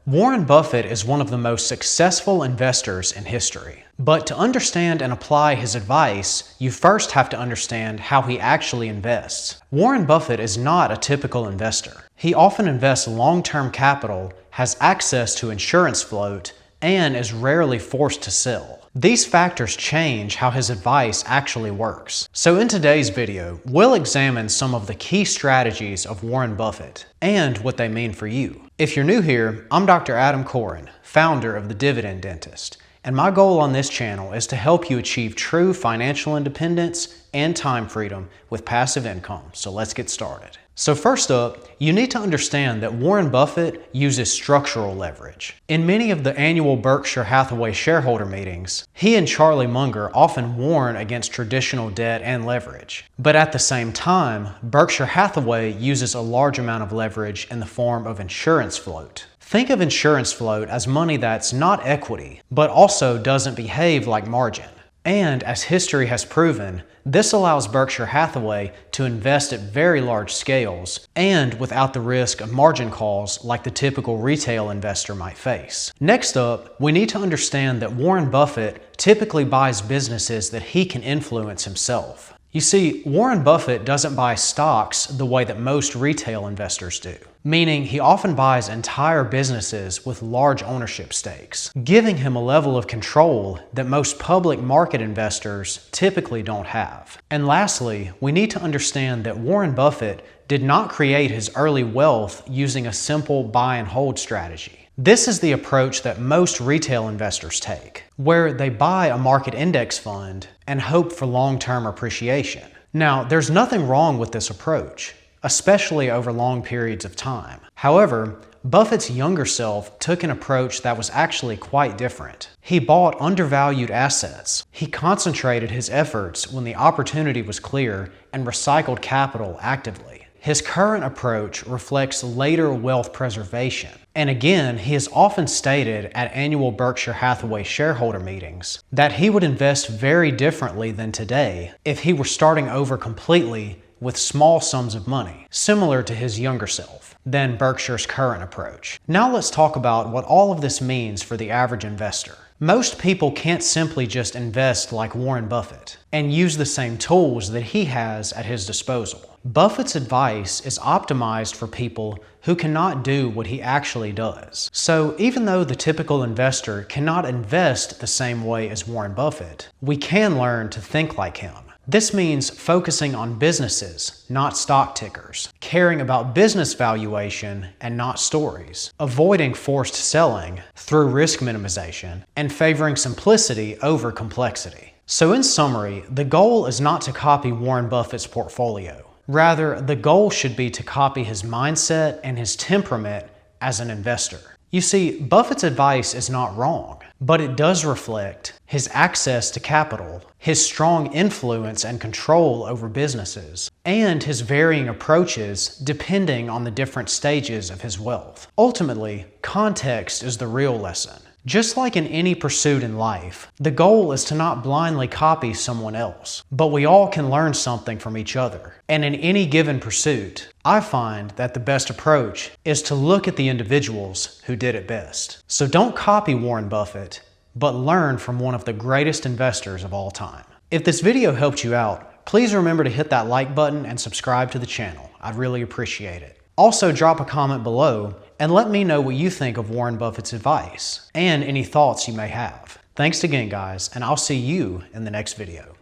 Warren Buffett is one of the most successful investors in history. But to understand and apply his advice, you first have to understand how he actually invests. Warren Buffett is not a typical investor. He often invests long-term capital, has access to insurance float, and is rarely forced to sell. These factors change how his advice actually works. So in today's video, we'll examine some of the key strategies of Warren Buffett and what they mean for you. If you're new here, I'm Dr. Adam Corin, founder of The Dividend Dentist, and my goal on this channel is to help you achieve true financial independence and time freedom with passive income. So let's get started. So first up, you need to understand that Warren Buffett uses structural leverage. In many of the annual Berkshire Hathaway shareholder meetings, he and Charlie Munger often warn against traditional debt and leverage. But at the same time, Berkshire Hathaway uses a large amount of leverage in the form of insurance float. Think of insurance float as money that's not equity, but also doesn't behave like margin. And as history has proven, this allows Berkshire Hathaway to invest at very large scales and without the risk of margin calls like the typical retail investor might face. Next up, we need to understand that Warren Buffett typically buys businesses that he can influence himself. You see, Warren Buffett doesn't buy stocks the way that most retail investors do, meaning he often buys entire businesses with large ownership stakes, giving him a level of control that most public market investors typically don't have. And lastly, we need to understand that Warren Buffett did not create his early wealth using a simple buy and hold strategy. This is the approach that most retail investors take, where they buy a market index fund and hope for long-term appreciation. Now, there's nothing wrong with this approach, especially over long periods of time. However, Buffett's younger self took an approach that was actually quite different. He bought undervalued assets. He concentrated his efforts when the opportunity was clear and recycled capital actively. His current approach reflects later wealth preservation. And again, he has often stated at annual Berkshire Hathaway shareholder meetings that he would invest very differently than today if he were starting over completely with small sums of money, similar to his younger self, than Berkshire's current approach. Now let's talk about what all of this means for the average investor. Most people can't simply just invest like Warren Buffett and use the same tools that he has at his disposal. Buffett's advice is optimized for people who cannot do what he actually does. So even though the typical investor cannot invest the same way as Warren Buffett, we can learn to think like him. This means focusing on businesses, not stock tickers, caring about business valuation and not stories, avoiding forced selling through risk minimization, and favoring simplicity over complexity. So in summary, the goal is not to copy Warren Buffett's portfolio. Rather, the goal should be to copy his mindset and his temperament as an investor. You see, Buffett's advice is not wrong, but it does reflect his access to capital, his strong influence and control over businesses, and his varying approaches depending on the different stages of his wealth. Ultimately, context is the real lesson. Just like in any pursuit in life, the goal is to not blindly copy someone else, but we all can learn something from each other. And in any given pursuit, I find that the best approach is to look at the individuals who did it best. So don't copy Warren Buffett, but learn from one of the greatest investors of all time. If this video helped you out, please remember to hit that like button and subscribe to the channel. I'd really appreciate it. Also, drop a comment below and let me know what you think of Warren Buffett's advice and any thoughts you may have. Thanks again, guys, and I'll see you in the next video.